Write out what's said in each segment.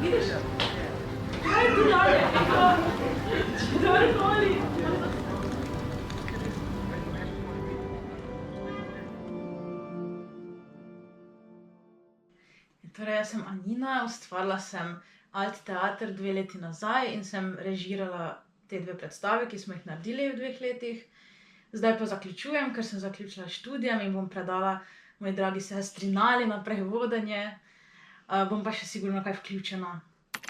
Vidiš? Kaj tu dalje? Kdorkoli. Torej, jaz sem Anina, ustvarila sem Alt teater 2 leti nazaj in sem režirala te 2 predstavi, ki smo jih naredili v 2 letih. Zdaj pa zaključujem, ker sem zaključila s študijem in bom predala moji dragi sestri Nali naprej vodenje. Bom pa še sigurno kaj vključena.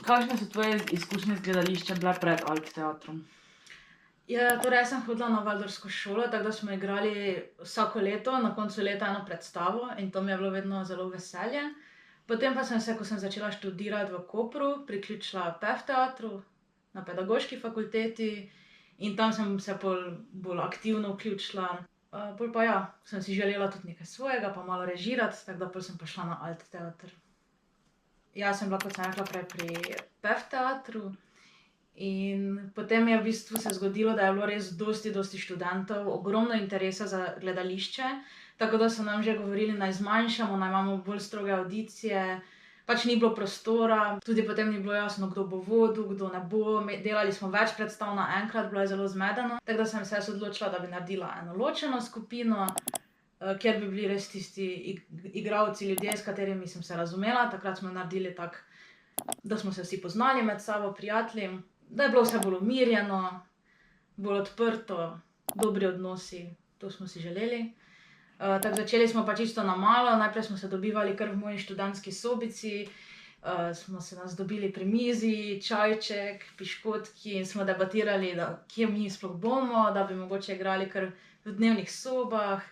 Kakšne so tvoje izkušnje z gledališčem bile pred Alt teatrom? Ja, torej jaz sem hodila na waldorfsko šolo, tako da smo igrali vsako leto, na koncu leta eno predstavo in to mi je bilo vedno zelo veselje. Potem pa sem se, ko sem začela študirati v Kopru, priključila PEF teatru na pedagoški fakulteti in tam sem se bolj aktivno vključila. Pol pa ja, sem si želela tudi nekaj svojega, pa malo režirati, tako da pol sem pa šla na Alt teater. Jaz sem bila, kot sem rekla prej, pri PEF teatru in potem je v bistvu se zgodilo, da je bilo res dosti študentov, ogromno interesa za gledališče, tako da so nam že govorili, naj zmanjšamo, naj imamo bolj stroge avdicije, pač ni bilo prostora, tudi potem ni bilo jasno, kdo bo vodil, kdo ne bo, delali smo več predstav naenkrat, bilo je zelo zmedeno, tako da sem se jaz odločila, da bi naredila eno ločeno skupino, kjer bi bili res tisti igralci, ljudje, s katerimi sem se razumela, takrat smo naredili tako, da smo se vsi poznali med sabo, prijatelji, da je bilo vse bolj umirjeno, bolj odprto, dobri odnosi, to smo si želeli. Tako začeli smo pa čisto na malo, najprej smo se dobivali kar v moji študentski sobici, smo se nas dobili pri mizi, čajček, piškotki in smo debatirali, kje mi sploh bomo, da bi mogoče igrali kar v dnevnih sobah.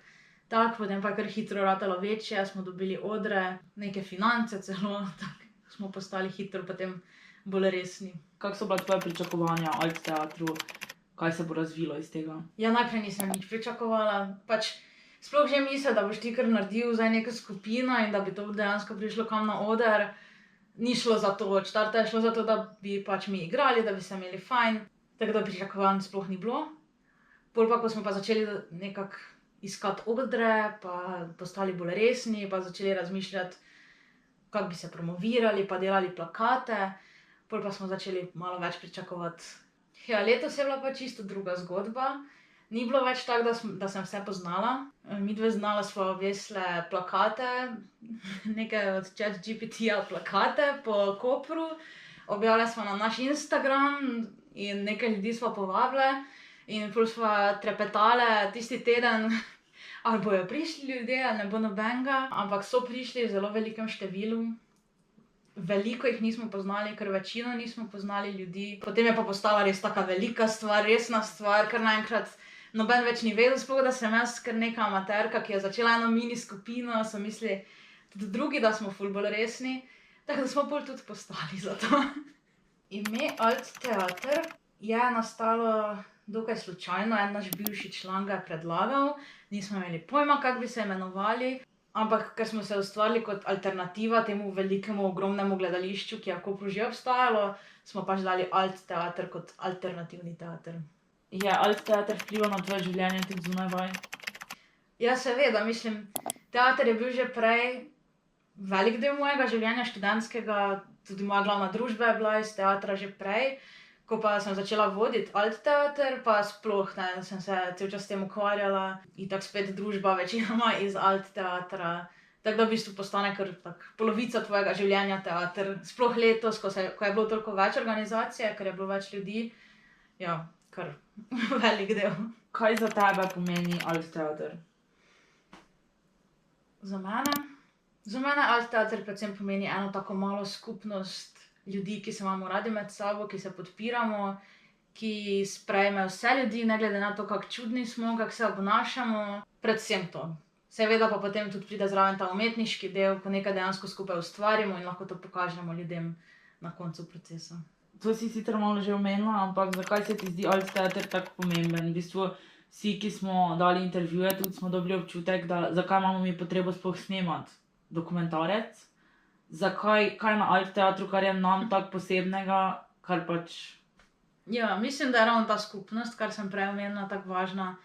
Tako, potem pa je kar hitro ratalo večje, smo dobili odre, neke finance celo, tako smo postali hitro potem bolj resni. Kako so bila tvoja pričakovanja o Alt teatru? Kaj se bo razvilo iz tega? Ja, najprej nisem nič pričakovala, pač sploh že misel, da boš ti kar naredil zdaj neko skupino in da bi to dejansko prišlo kam na oder, ni šlo za to, od štarta je šlo za to, da bi pač mi igrali, da bi se imeli fajn, tako da pričakovanj sploh ni bilo. Pol pa, ko smo pa začeli nekako iskati odre, pa postali bolj resni, pa začeli razmišljati, kako bi se promovirali, pa delali plakate, pol pa smo začeli malo več pričakovati. Ja, letos je bila pa čisto druga zgodba. Ni bilo več tako, da sem vse poznala. Midve z Nalo sva obesile plakate, neke od ChatGPT-ja plakate po Kopru, objavile sva na naš Instagram in nekaj ljudi sva povabile in pol sva trepetale tisti teden, ali bojo prišli ljudje, ali ne bo nobenega, ampak so prišli v zelo velikem številu. Veliko jih nismo poznali, ker večino nismo poznali ljudi. Potem je pa postala res taka velika stvar, resna stvar, ker naenkrat noben več ni vedel, sploh da sem jaz kar neka amaterka, ki je začela eno mini skupino, so mislili tudi drugi, da smo ful bolj resni, tako da smo pol tudi postali za to. Ime Alt teater je nastalo dokaj slučajno, en naš bivši član ga je predlagal, nismo imeli pojma, kako bi se imenovali, ampak ker smo se ustvarili kot alternativa temu velikemu, ogromnemu gledališču, ki je v Kopru že obstajalo, smo pač dali Alt teater kot alternativni teater. Je Alt teater vplival na tvoje življenje tudi zunaj vaj? Ja, seveda, mislim, teater je bil že prej velik del mojega življenja študentskega, tudi moja glavna družba je bila iz teatra že prej. Ko pa sem začela voditi Alt teater, pa sploh ne, sem se cel čas s tem ukvarjala, itak spet družba večinoma iz Alt teatra, tako da v bistvu postane kar tako polovica tvojega življenja teater. Sploh letos, ko je bilo toliko več organizacije, ker je bilo več ljudi, ja, kar velik del. Kaj za tebe pomeni Alt teater? Za mene Alt teater predvsem pomeni eno tako malo skupnost ljudi, ki se imamo radi med sabo, ki se podpiramo, ki sprejmejo vse ljudi, ne glede na to, kako čudni smo, kako se obnašamo. Predvsem to. Seveda pa potem tudi pride zraven ta umetniški del, ko nekaj dejansko skupaj ustvarimo in lahko to pokažemo ljudem na koncu procesa. To si sicer malo že omenila, ampak zakaj se ti zdi Alt teater tako pomemben? V bistvu vsi, ki smo dali intervjuje, tudi smo dobili občutek, da zakaj imamo mi potrebo sploh snemati dokumentarec? Zakaj, kaj na Alt teatru, kar je nam tako posebnega, kar pač... Ja, mislim, da je ravno ta skupnost, kar sem prej omenila, tako važna.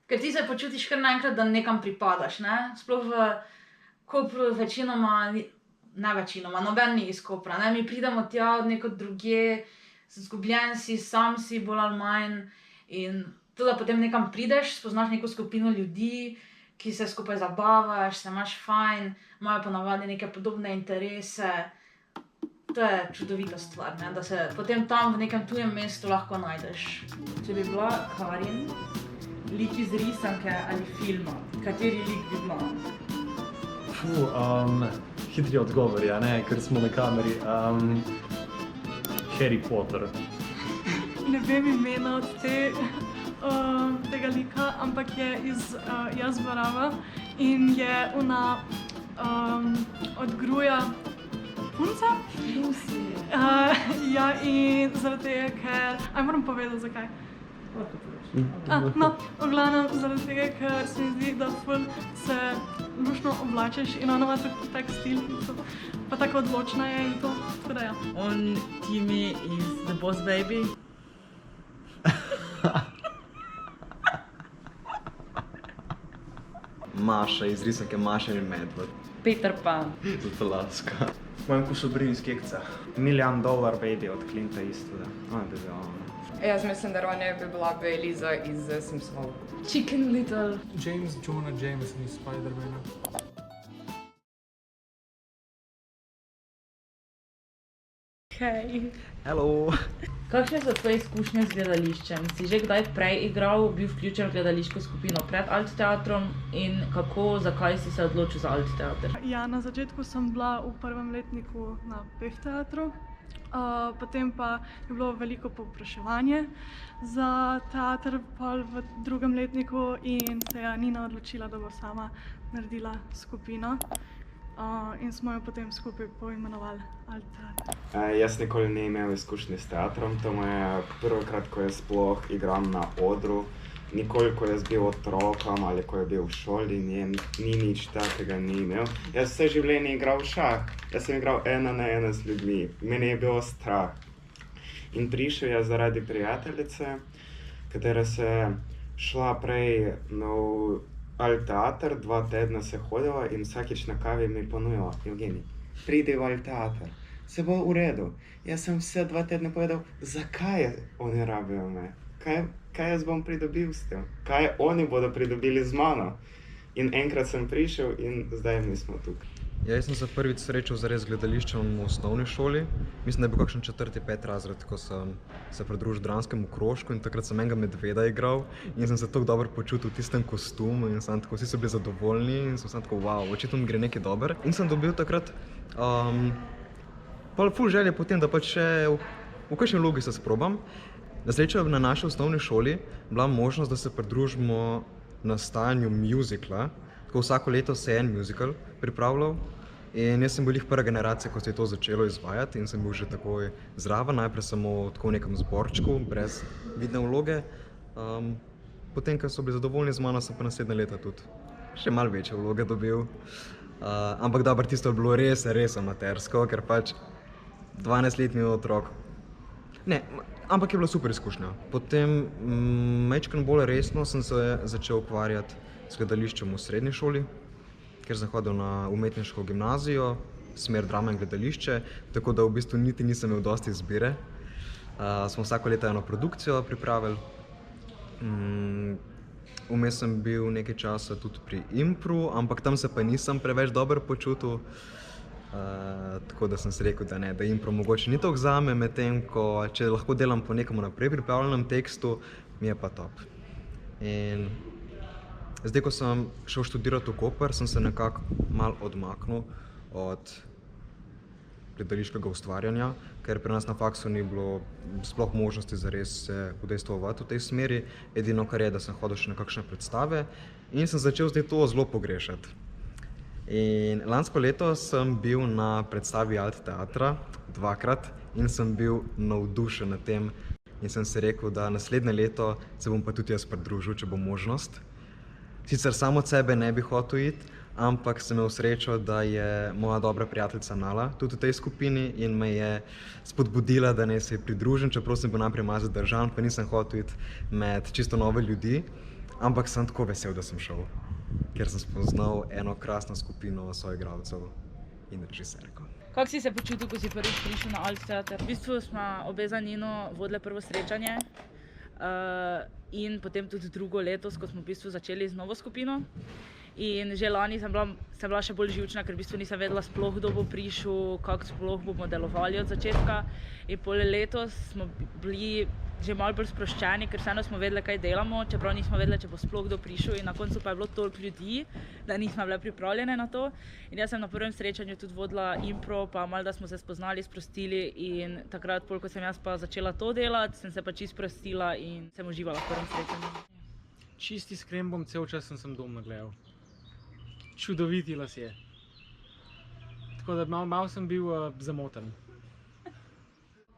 Ker ti se počutiš kar naenkrat, da nekam pripadaš, ne? Sploh v Kopru večinoma ne večinoma, noben ni iz Kopra, ne, mi pridemo tja od nekod drugje, zgubljen si, sam si bolj ali manj in to, da potem nekam prideš, spoznaš neko skupino ljudi, ki se skupaj zabavaš, se imaš fajn, imajo ponavadi neke podobne interese. To je čudovita stvar, ne? Da se potem tam v nekem tujem mestu lahko najdeš. Če bi bila Karin, lik iz risanke ali filma, kateri lik bi bila? Hitri odgovor, ja, ne, ker smo na kameri. Harry Potter. Ne vem imena od tega lika, ampak je iz Jazbarava in je ona od Gruja punca. Lucy. Ja, in zaradi tega, ker... moram povedati, zakaj. Lahko poveš. No, v glavnem, zaradi tega, ker se mi zdi, da ful se luštno oblačeš in ona ima tak stil in to, pa tako odločna je in to, tako da ja. On Timmy iz The Boss Baby. Maša iz risanke Maša in Medved. Peter Pan. Zato laska. Mojem kusobrin iz Kekca. $1 Million Baby od Clinta Eastwooda. Ona bi bila ona. Jaz mislim, da Ronja bi bila Eliza iz Simpsonov. Chicken Little. James Jonah Jameson iz Spider-Mana. Hej. Hello! Kakšne so tvoje izkušnje z gledališčem? Si že kdaj prej igral, bil vključen v gledališko skupino pred Alt teatrom in kako, zakaj si se odločil za Alt teater? Ja, na začetku sem bila v prvem letniku na PEF teatru, potem pa je bilo veliko povpraševanje za teater pol v drugem letniku in se je Nina odločila, da bo sama naredila skupino. In smo jo potem skupaj poimenovali Alt teater. Jaz nikoli ne imel izkušnje s teatrom, to je prvokrat, ko jaz sploh igram na odru. Nikoli, ko jaz bil otrokom ali ko je bil v šoli, ni nič takega ni imel. Jaz vse življenje igral šah, jaz sem igral 1-na-1 z ljudmi, meni je bilo strah. In prišel je zaradi prijateljice, katera se šla prej na Alt teater, 2 tedna se hodila in vsakič na kavi mi ponujala: Evgenij, pridi v Alt teater, se bo v redu. Jaz sem vse 2 tedne povedal, zakaj oni rabijo me, kaj jaz bom pridobil s tem, kaj oni bodo pridobili z mano. In enkrat sem prišel in zdaj mi smo tukaj. Ja, jaz sem se prvič srečal zares z gledališčem v osnovni šoli. Mislim, da je bil kakšen 4-5 razred, ko sem se pridružil dramskemu krožku in takrat sem enega medveda igral in sem se tako dobro počutil v tistem kostumu in sem tako, vsi so bili zadovoljni in sem tako, wow, očitno mi gre nekaj dober. In sem dobil takrat ful želje potem, da pač še v kakšni vlogi se sprobam. Na srečo je na naši osnovni šoli bila možnost, da se pridružimo nastajanju muzikla. Tako vsako leto se je en muzikal pripravljal in jaz sem bil prva generacija, ko se je to začelo izvajati in sem bil že takoj zraven, najprej samo tako v nekem zborčku, brez vidne vloge. Potem, ko so bili zadovoljni z mano, sem pa naslednje leta tudi še malo večje vloge dobil. Ampak dobro, tisto je bilo res amatersko, ker pač 12-letni otrok. Ne, ampak je bila super izkušnja. Potem, majčkeno bolj resno sem se začel ukvarjati s gledališčem v srednji šoli, ker sem hodil na umetniško gimnazijo, smer drama in gledališče, tako da v bistvu niti nisem imel dosti izbire. Smo vsako leto eno produkcijo pripravili. Vmes sem bil nekaj časa tudi pri impru, ampak tam se pa nisem preveč dobro počutil. Tako da sem si rekel, da ne, da impro mogoče ni toliko zame, medtem ko če lahko delam po nekom naprej pripravljenem tekstu, mi je pa top. In zdaj, ko sem šel študirati v Koper, sem se nekako malo odmaknil od gledališkega ustvarjanja, ker pri nas na faksu ni bilo sploh možnosti zares se udejstvovati v tej smeri. Edino, kar je, da sem hodil še na kakšne predstave in sem začel zdaj to zelo pogrešati. In lansko leto sem bil na predstavi Alt teatra 2-krat in sem bil navdušen nad tem in sem si rekel, da naslednje leto se bom pa tudi jaz pridružil, če bo možnost. Sicer samo od sebe ne bi hotel iti, ampak sem imel srečo, da je moja dobra prijateljica Nala tudi v tej skupini in me je spodbudila, da naj se ji pridružim, čeprav sem bil najprej malo zadržan, pa nisem hotel iti med čisto nove ljudi, ampak sem tako vesel, da sem šel, ker sem spoznal eno krasno skupino soigralcev in režiserko. Kako si se počutil, ko si prvič prišel na Alt Teater? V bistvu smo obe za Nino vodile prvo srečanje in potem tudi drugo letos, ko smo v bistvu začeli z novo skupino. In že lani sem bila še bolj živčna, ker v bistvu nisem vedela sploh, kdo bo prišel, kako sploh bomo delovali od začetka. In pol letos smo bili že malo bolj sproščeni, ker vseeno smo vedeli, kaj delamo, čeprav nismo vedeli, če bo sploh kdo prišel. In na koncu pa je bilo toliko ljudi, da nismo bile pripravljene na to. In jaz sem na prvem srečanju tudi vodila impro, pa malo da smo se spoznali, sprostili. In takrat, ko sem jaz pa začela to delati, sem se pa čisto sprostila in sem uživala v prvem srečanju. Čisti iskren bom, cel čas sem dom nagledal. Čudoviti lasje. Tako da malo sem bil zamoten.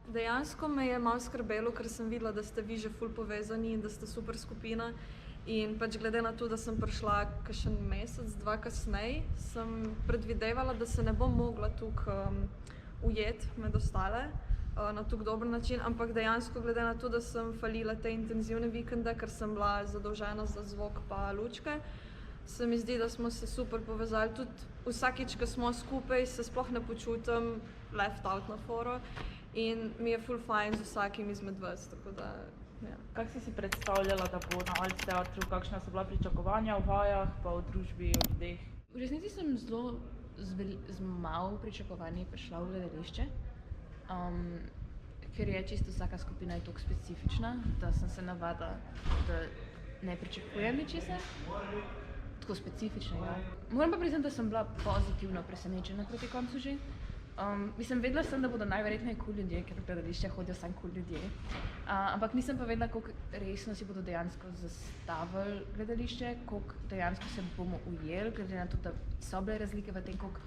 Dejansko me je malo skrbelo, ker sem videla, da ste vi že ful povezani in da ste super skupina. In pač glede na to, da sem prišla kakšen mesec, dva kasneje, sem predvidevala, da se ne bom mogla tukaj ujeti med ostale na tako dober način, ampak dejansko glede na to, da sem falila te intenzivne vikende, ker sem bila zadolžena za zvok pa lučke, se mi zdi, da smo se super povezali. Tudi vsakič, ko smo skupaj, se sploh ne počutim left out na foro. In mi je ful fajn z vsakim izmed vas, tako da, ja. Kako si predstavljala, da bo na Alt Teatru, kakšna so bila pričakovanja v vajah, pa v družbi, v ljudeh? V resnici sem zelo z malo pričakovanji prišla v gledališče, ker je čisto vsaka skupina je toliko specifična, da sem se navadila, da ne pričakujem ničesar. Tako specifičnega. Moram pa priznati, da sem bila pozitivno presenečena proti koncu že. Mislim, vedela sem, da bodo najverjetneje cool ljudje, ker v gledališče hodijo samo cool ljudje. Ampak nisem pa vedela, koliko resno si bodo dejansko zastavili gledališče, koliko dejansko se bomo ujeli, glede na to, da so bile razlike v tem, koliko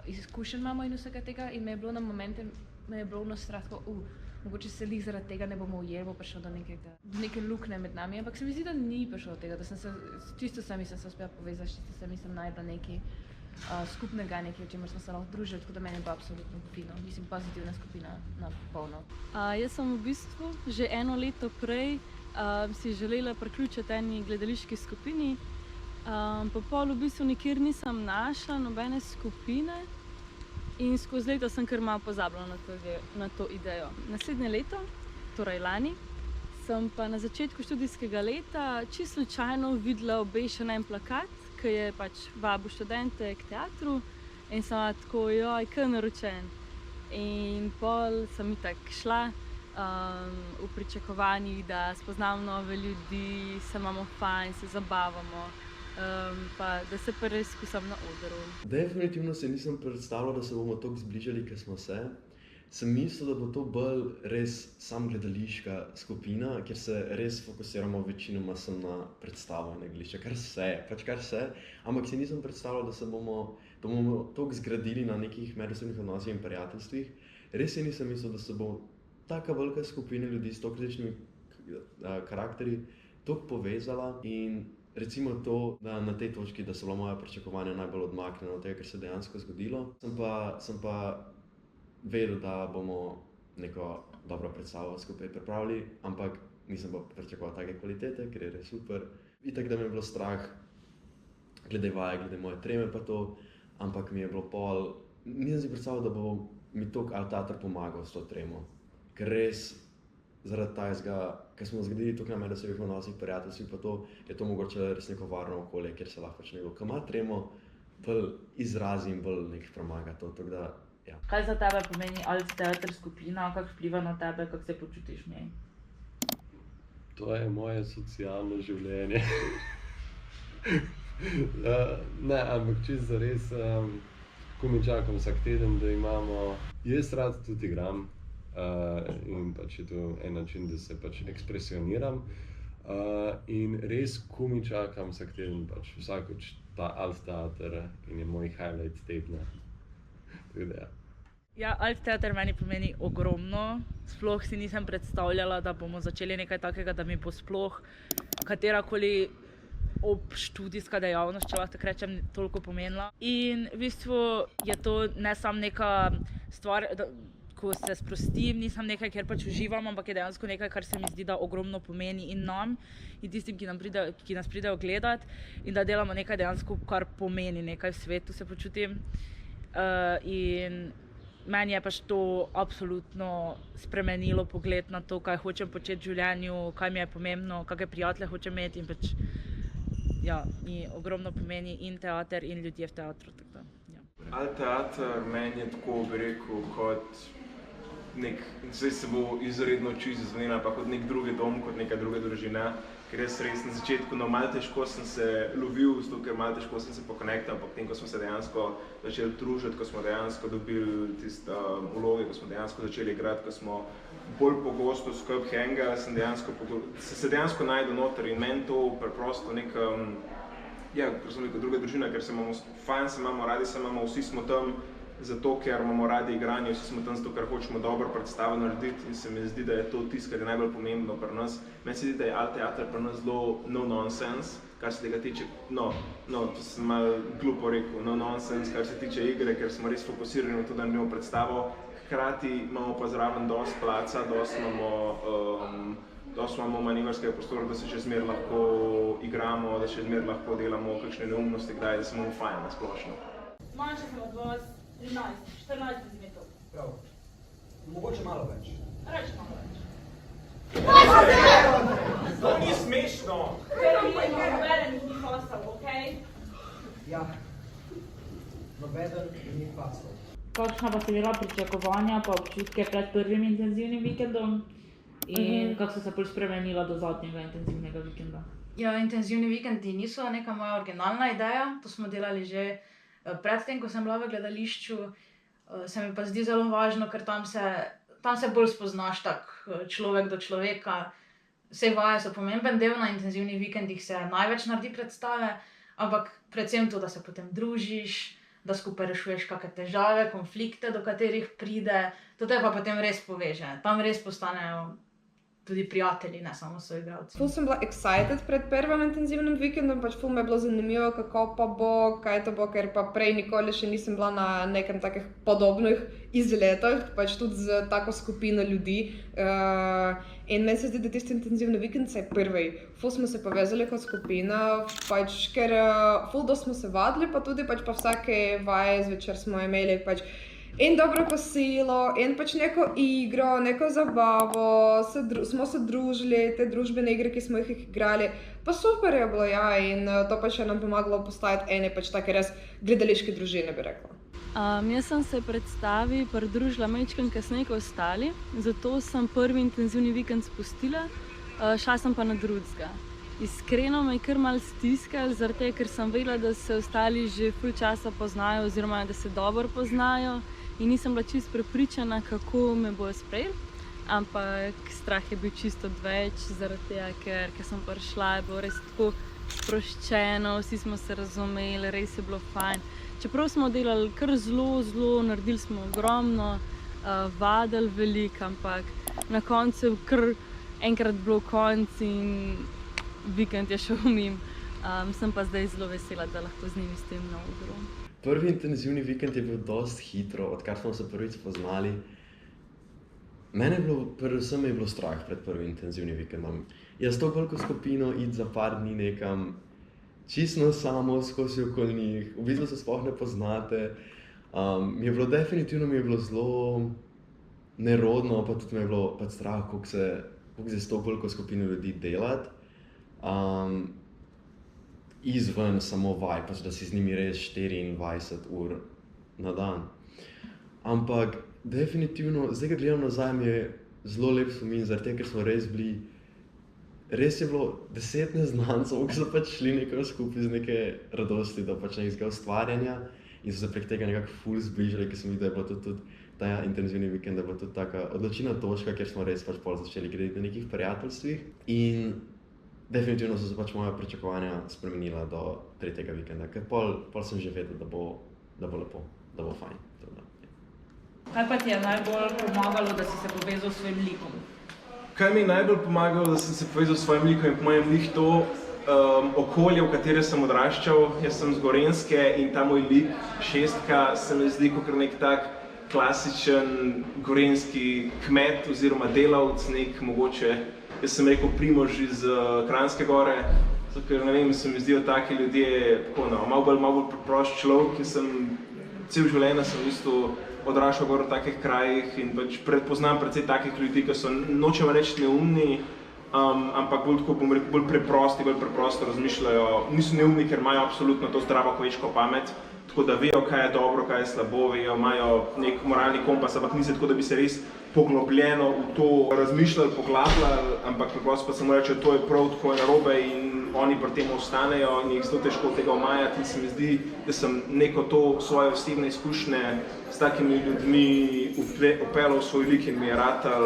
izkušenj imamo in vsega tega. In me je bilo na momente, strah, mogoče se lih zaradi tega ne bomo ujeli, bo prišlo do neke luknje med nami. Ampak se mi zdi, da ni prišlo do tega, da sem se čisto sami sem se uspela povezati, čisto sami sem najdla nekaj skupnega, nekaj, o čemer smo se lahko družili, tako da meni je pa absolutno fino. Mislim, pozitivna skupina na polno. Jaz sem v bistvu že eno leto prej si želela priključiti eni gledališki skupini, pa pol v bistvu nikjer nisem našla nobene skupine in skozi leto sem kar malo pozabila na to idejo. Naslednje leto, torej lani, sem pa na začetku študijskega leta čisto slučajno videla obešen en plakat, ki je pač vabil študente k teatru in sem tako, joj, kar naročen. In pol sem itak šla v pričakovanjih, da spoznam nove ljudi, se imamo fajn, se zabavamo, pa da se pa res izkusam na odru. Definitivno se nisem predstavljal, da se bomo toliko zbližali, ker smo se. Sem mislil, da bo to bolj res sam gledališka skupina, kjer se res fokusiramo večinoma na predstavo in na gledališče, kar se, ampak si nisem predstavljal, da bomo toliko zgradili na nekih medosebnih odnosih in prijateljstvih. Res si nisem mislil, da se bo taka velika skupina ljudi s toliko različnimi karakterji toliko povezala in recimo to, da na tej točki, da so bila moja pričakovanja najbolj odmaknjena od tega, kar se je dejansko zgodilo. Sem pa vedel, da bomo neko dobro predstavo skupaj pripravili, ampak nisem pa pričakoval take kvalitete, ker je res super. Itak, da mi je bilo strah glede vaje, glede moje treme pa to, ampak mi je bilo pol, nisem si predstavljal, da bo mi toliko Alt Teater pomagal s to tremo. Ker res zaradi tajega, ker smo zgradili tukaj na medosebnih odnosih, prijateljstvih pa to, je to mogoče res neko varno okolje, kjer se lahko nekdo, ki ima tremo, bolj izrazi in bolj nekaj premaga to, tako da, ja. Kaj za tebe pomeni Alt Teater skupina, kako vpliva na tebe, kako se počutiš v njej? To je moje socialno življenje. Ne, ampak čisto res, ko mi čakam vsak teden, da imamo, jaz rad tudi igram in pač je to en način, da se pač ekspresioniram in res, ko mi čakam vsak teden, pač vsakoč ta Alt Teater in je moj highlight tedna. Tako da, ja. Ja, Alt Teater meni pomeni ogromno. Sploh si nisem predstavljala, da bomo začeli nekaj takega, da mi bo sploh katerakoli obštudijska dejavnost, če lahko tako rečem, toliko pomenila. In v bistvu je to ne samo neka stvar, ko se sprostim, nisem nekaj, kjer pač uživam, ampak je dejansko nekaj, kar se mi zdi, da ogromno pomeni in nam, in tistim, ki nas pridejo gledat, in da delamo nekaj dejansko, kar pomeni nekaj v svetu, se počutim. In meni je pač to absolutno spremenilo pogled na to, kaj hočem početi v življenju, kaj mi je pomembno, kakšne prijatelje hočem imeti in pač ja, mi ogromno pomeni in teater in ljudje v teatru. Tako da, ja. Alt teater meni je tako, bi rekel, kot nek, zdaj se bo izredno čisto zvenela, pa kot nek drugi dom, kot neka druga družina, ker jaz res na začetku, malo težko sem se lovil, zato ker malo težko sem se pokonektal, ampak potem, ko smo se dejansko začeli družiti, ko smo dejansko dobili tiste vloge, ko smo dejansko začeli igrati, ko smo bolj pogosto skupaj hengali, se dejansko najdu noter in meni to preprosto neka, ja, ker sem rekel, druga družina, ker se imamo fajn, se imamo radi, se imamo, vsi smo tam zato, ker imamo radi igranje, vsi smo tam zato, ker hočemo dobro predstavo narediti in se mi zdi, da je to tisto, kar je najbolj pomembno pri nas. Meni se zdi, da je alt teater pri nas zelo no-nonsense, kar se tega tiče, to sem malo glupo rekel, no-nonsense, kar se tiče igre, ker smo res fokusirani v to, da naredimo predstavo. Hkrati imamo pa zraven dosti placa, dosti imamo manevrskega prostora, da se še zmeraj lahko igramo, da še zmeraj lahko delamo kakšne neumnosti, kdaj, da se imamo fajn na splošno. Manjša sem od vas 13, 14 centimetrov. Prav. Mogoče malo več. Reči malo več. To ni smešno! Ker nobeden ni fasal, okej? Ja. Nobeden ni fasal. Kakšna pa so bila pričakovanja pa občutke pred prvim intenzivnim vikendom in kako so se bolj spremenila do zadnjega intenzivnega vikenda? Ja, intenzivni vikendi niso neka moja originalna ideja, to smo delali že predtem, ko sem bila v gledališču, se mi pa zdi zelo važno, ker tam se bolj spoznaš tak človek do človeka. Vse vaje so pomemben del, na intenzivnih vikendih se največ naredi predstave, ampak predvsem to, da se potem družiš, da skupaj rešuješ kakšne težave, konflikte, do katerih pride, to te pa potem res poveže. Tam res postanejo tudi prijatelji, ne samo soigralci. Ful sem bila excited pred prvim intenzivnim vikendom, pač ful me je bilo zanimivo, kako pa bo, kaj to bo, ker pa prej nikoli še nisem bila na nekem takih podobnih izletah, pač tudi z tako skupino ljudi. In meni se zdi, da tisti intenzivni vikend se je prvi. Ful smo se povezali kot skupina, pač ker ful dosti smo se vadili, pa tudi pač pa vsake vaje zvečer smo imeli pač in dobro kosilo, in pač neko igro, neko zabavo, smo se družili, te družbene igre, ki smo jih igrali, pa super je bilo, ja, in to pač je nam pomagalo postati ene pač take res gledališke družine, bi rekla. Jaz sem se predstavi pridružila majčkeno kasneje kot ostali, zato sem prvi intenzivni vikend spustila, šla sem pa na drugega. Iskreno me je kar malo stiskalo, zaradi tega, ker sem vedela, da se ostali že ful časa poznajo oziroma da se dobro poznajo in nisem bila čisto prepričana, kako me bojo sprejeli, ampak strah je bil čisto odveč, zaradi tega, ker sem prišla, je bilo res tako sproščeno, vsi smo se razumeli, res je bilo fajn. Čeprav smo delali kar zelo, naredili smo ogromno, vadili veliko, ampak na koncu je kar enkrat bilo konc in vikend je šel mimo. Sem pa zdaj zelo vesela, da lahko z njimi stojim na odru. Prvi intenzivni vikend je bil dosti hitro, odkar smo se prvič spoznali. Mene je bilo, predvsem je bilo strah pred prvim intenzivnim vikendom. Jaz to veliko skupino iti za par dni nekam, čisto samo skozi okoli njih, v bistvu se sploh ne poznate. Mi je bilo definitivno zelo nerodno, pa tudi mi je bilo pač strah, koliko se s to veliko skupino ljudi delati. Izven samo vaj, pač da si z njimi res 24 ur na dan. Ampak definitivno, zdaj, ko gledam nazaj, mi je zelo lep spomin, zaradi tega, ker smo res bili, res je bilo 10 neznancev, ki so pač šli nekaj skupaj z neke radosti do pač nekega ustvarjanja in so se prek tega nekako ful zbližali, ker sem videl, da je bilo tudi ta intenzivni vikend, da je bila tudi taka odločilna točka, kjer smo res pač pol začeli gledati na nekih prijateljstvih. In definitivno so se pač moja pričakovanja spremenila do tretjega vikenda, ker pol sem že vedel, da bo lepo, da bo fajn. Kaj pa ti je najbolj pomagalo, da si se povezal s svojim likom? Kaj mi je najbolj pomagalo, da sem se povezal s svojim likom in po mojem lih to okolje, v katerem sem odraščal. Jaz sem z Gorenjske in ta moj lik, Šestka, se mi zdi kot nek tak klasičen gorenjski kmet oziroma delavec, nek mogoče, jaz sem rekel Primož iz Kranjske Gore, zato ker ne vem, se mi zdijo taki ljudje, tako malo bolj preprost človek, ki sem cel življenje sem v bistvu odraščal gor v takih krajih in pač poznam precej takih ljudi, ki so, nočem reči, neumni, ampak bolj tako, bom rekel, bolj preprosto razmišljajo. Niso neumni, ker imajo absolutno to zdravo kmečko pamet, tako da vejo, kaj je dobro, kaj je slabo, vejo, imajo nek moralni kompas, ampak ni se tako, da bi se res poglobljeno v to razmišljali, poglabljali, ampak preprosto pa samo rečejo, to je prav, tako je narobe in oni pri tem ostanejo in jih zelo težko tega omajati in se mi zdi, da sem neko to svoje osebne izkušnje s takimi ljudmi upeljal v svoj lik in mi je ratal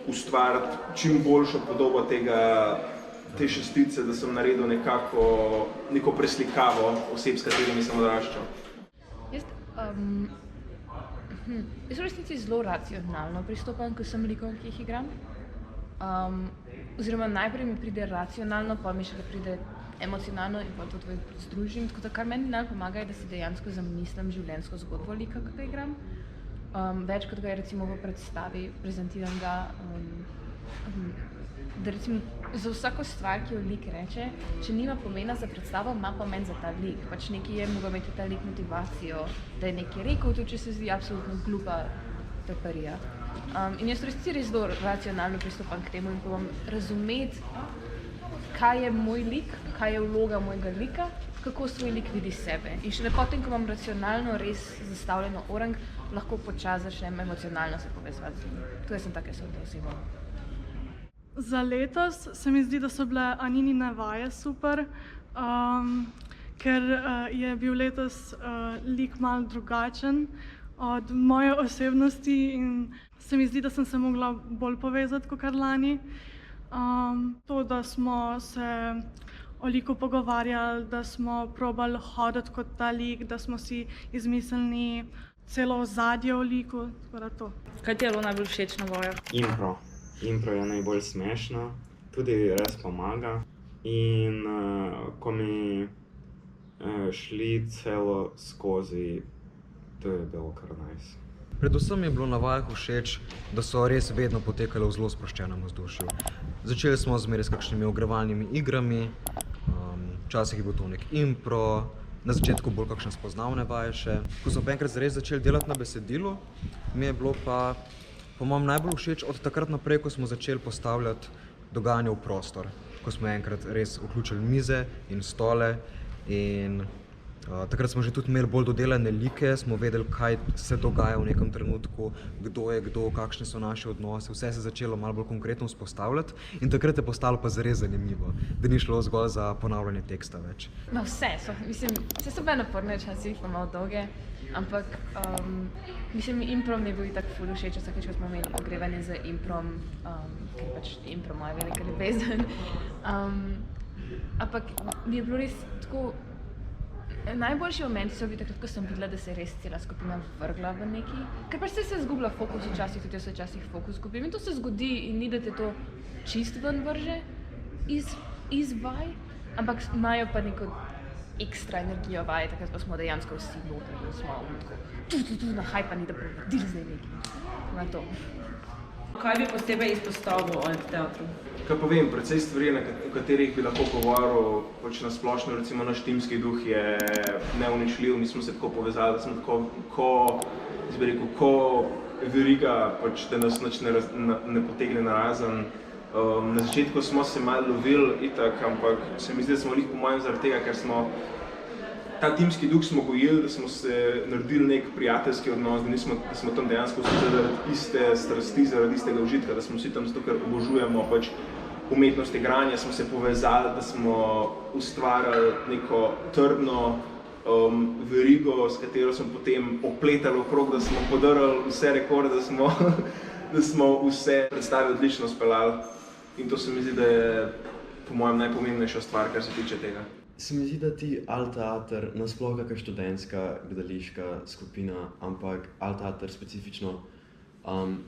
ustvariti čim boljšo podobo te šestice, da sem naredil neko preslikavo oseb, s katerimi sem odraščal. Jaz v resnici zelo racionalno pristopam k vsem likom, ki jih igram. Oziroma najprej mi pride racionalno, pa mi še pride emocionalno in pa to združim. Tako da kar meni najbolj pomaga je, da si dejansko zamislim življenjsko zgodbo lika, ki ga igram. Več kot ga je recimo v predstavi, prezentiram ga, da recimo za vsako stvar, ki jo lik reče, če nima pomena za predstavo, ima pomen za ta lik. Pač nekaj je mogel imeti ta lik motivacijo, da je nekaj rekel, tudi če se zdi absolutno glupa teorija. In jaz v resnici res zelo racionalno pristopam k temu in probam razumeti, kaj je moj lik, kaj je vloga mojega lika, kako svoj lik vidi sebe. In šele potem, ko imam racionalno res zastavljeno orang, lahko počasi začnem emocionalno se povezovati z njim. Tukaj sem take sorte oseba. Za letos se mi zdi, da so bile Aninine vaje super, ker je bil letos lik malo drugačen od moje osebnosti in se mi zdi, da sem se mogla bolj povezati kot kar lani. To, da smo se o liku pogovarjali, da smo probali hoditi kot ta lik, da smo si izmislili celo ozadje o liku, tako da to. Kaj ti je bilo najbolj všeč na vajah? Impro je najbolj smešno, tudi res pomaga in ko mi šli celo skozi, to je bilo kar nice. Predvsem je bilo na vajah všeč, da so res vedno potekale v zelo sproščenem vzdušju. Začeli smo zmeraj s kakšnimi ogrevalnimi igrami, včasih je bil to nek impro, na začetku bolj kakšne spoznavne vaje še. Ko smo pa enkrat zares začeli delati na besedilu, mi je bilo pa po mojem najbolj všeč od takrat naprej, ko smo začeli postavljati dogajanje v prostor. Ko smo enkrat res vključili mize in stole in takrat smo že tudi imeli bolj dodelane like, smo vedeli, kaj se dogaja v nekem trenutku, kdo je kdo, kakšni so naši odnosi, vse se je začelo malo bolj konkretno vzpostavljati in takrat je postalo pa zares zanimivo, da ni šlo zgolj za ponavljanje teksta več. No vse so bile naporne včasih, pa malo dolge, ampak mislim, impro mi je bil itak ful všeč, vsakeč, ko smo imeli ogrevanje z improm, ker pač impro moja velika ljubezen. Ampak mi je bilo res tako, najboljši momenti so bili takrat, ko sem videla, da se je res cela skupina vrgla v neki, ker pač se zgubila fokus včasih, tudi jaz se včasih fokus zgubim in to se zgodi in ni, da te to čist ven vrže iz vaj, ampak imajo pa neko ekstra energijo vaje, takrat pa smo dejansko vsi noter, da smo tako nahajpani, da bomo dirznili nekaj na to. Kaj bi posebej izpostavil o teatru? Kaj pa vem, precej stvari, o katerih bi lahko govoril, pač na splošno, recimo naš timski duh je neuničljiv, mi smo se tako povezali, da smo tako, ko veriga, pač, da nas nič ne potegne narazen. Na začetku smo se malo lovili itak, ampak se mi zdi, da smo lih po mojem zaradi tega, ker smo ta timski duh smo gojili, da smo se naredili nek prijateljski odnos, da smo tam dejansko vsi zaradi iste strasti, zaradi istega užitka, da smo vsi tam zato, ker obožujemo pač umetnost igranja, smo se povezali, da smo ustvarjali neko trdno verigo, s katero smo potem opletali okrog, da smo podarili vse rekorde, da smo vse predstave odlično speljali. In to se mi zdi, da je po mojem najpomembnejša stvar, kar se tiče tega. Se mi zdi, da ti Alteater, nasploh kakšna študentska gledališka skupina, ampak Alteater specifično,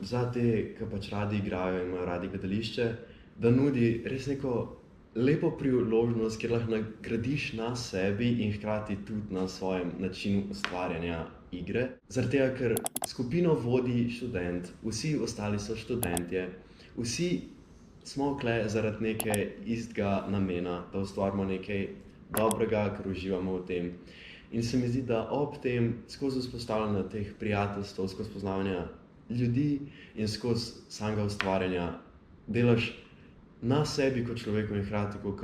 za te, ki pač radi igrajo in imajo radi gledališče, da nudi res neko lepo priložnost, kjer lahko nagradiš na sebi in hkrati tudi na svojem načinu ustvarjanja igre. Zaradi tega, ker skupino vodi študent, vsi ostali so študentje, vsi smo tukaj zaradi nekaj istega namena, da ustvarimo nekaj dobrega, ker uživamo v tem. In se mi zdi, da ob tem skozi vzpostavljanje teh prijateljstv, skozi poznavanje ljudi in skozi samega ustvarjanja delaš na sebi kot človeku in hkrati kot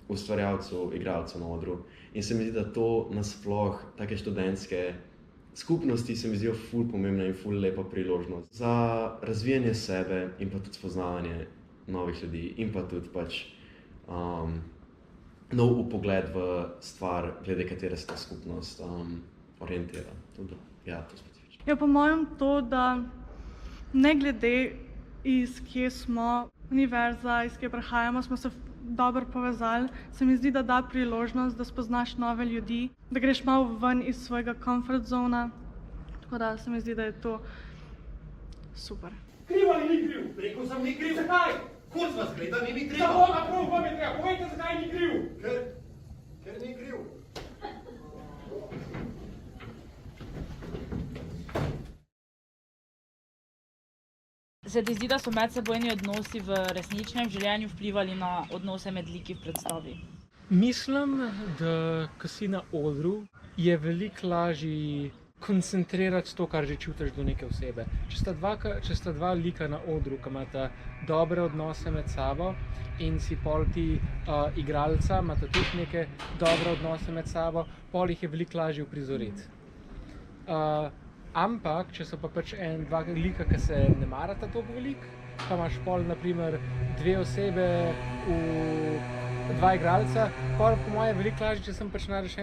ustvarjalcu, igralcu na odru. In se mi zdi, da to nasploh take študentske skupnosti se mi zdijo ful pomembna in ful lepa priložnost za razvijanje sebe in pa tudi spoznavanje novih ljudi in pa tudi pač nov upogled v stvar, glede katere se ta skupnost orientira. Tudi, ja, to specifično. Ja, po mojem to, da ne glede iz kje smo, univerza, iz kje prihajamo, smo se dobro povezali. Se mi zdi, da da priložnost, da spoznaš nove ljudi, da greš malo ven iz svojega comfort zona. Tako da se mi zdi, da je to super. Kriv ali ni kriv? Rekel sem ni kriv. Zakaj? Kurz vas gleda, ni kriv. Za Boga, prav vam je treba. Povejte, zakaj ni kriv. Ker ni kriv. Se ti zdi, da so medsebojni odnosi v resničnem življenju vplivali na odnose med liki v predstavi? Mislim, da ko si na odru, je veliko lažje koncentrirati to, kar že čutiš do neke osebe. Če sta dva lika na odru, ki imata dobre odnose med sabo in si pol ti igralca, imata tudi neke dobre odnose med sabo, pol jih je veliko lažje uprizoriti. Ampak, če so pa pač dva lika, ki se ne marata toliko veliko, pa imaš pol, naprimer, dve osebe dva igralca, pol po moje je veliko lažje, če sem pač naredeš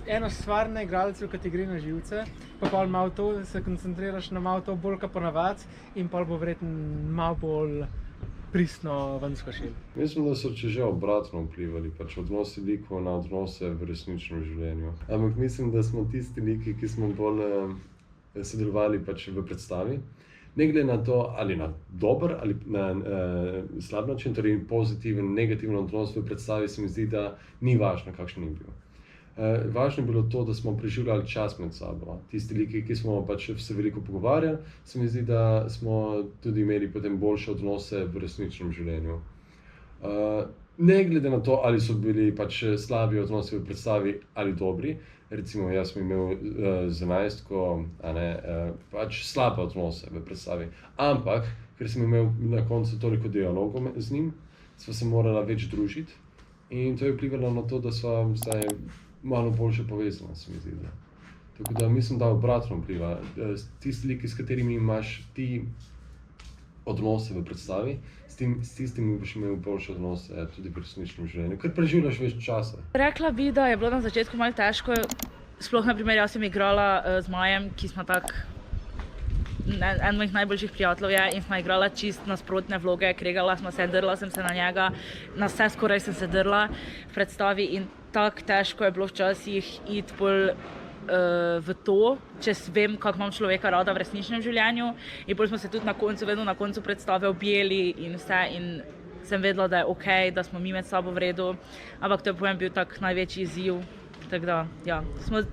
eno stvar na igralcu, ki ti gre na živce, pa pol malo to, se koncentriraš na malo to bolj kot ponavadi in pol bo verjetno malo bolj pristno ven skočil. Mislim, da so že obratno vplivali, pač odnosi likov na odnose v resničnem življenju. Ampak mislim, da smo tisti liki, ki smo bolj sodelovali pač v predstavi. Ne glede na to, ali na dober ali na slab način, torej pozitiven, negativen odnos v predstavi, se mi zdi, da ni važno, kakšen je bil. Važno je bilo to, da smo preživljali čas med sabo. Tisti liki, ki smo pač se veliko pogovarjali, se mi zdi, da smo tudi imeli potem boljše odnose v resničnem življenju. Ne glede na to, ali so bili pač slabi odnosi v predstavi ali dobri. Recimo, jaz sem imel z enajstko pač slabe odnose v predstavi. Ampak, ker sem imel na koncu toliko dialogov z njim, sva se morala več družiti. In to je vplivalo na to, da sva zdaj malo boljše povezana, se mi zdi. Tako da mislim, da obratno vpliva. Tisti liki, s katerimi imaš ti odnose v predstavi, s tistimi boš imel boljše odnose tudi v resničnem življenju, ker preživljaš več časa. Rekla bi, da je bilo na začetku malo težko, sploh na primer jaz sem igrala z Majem, ki smo en mojih najboljših prijateljev je in smo igrala čist nasprotne vloge, kregala smo se, drla sem se na njega, na vse skoraj sem se drla v predstavi in tako težko je bilo včasih iti bolj v to, če vem, kako imam človeka rada v resničnem življenju in bolj smo se tudi vedno na koncu predstave objeli in vse in sem vedela, da je okej, da smo mi med sabo v redu, ampak to je pojem bil tak največji izziv, tako da, ja,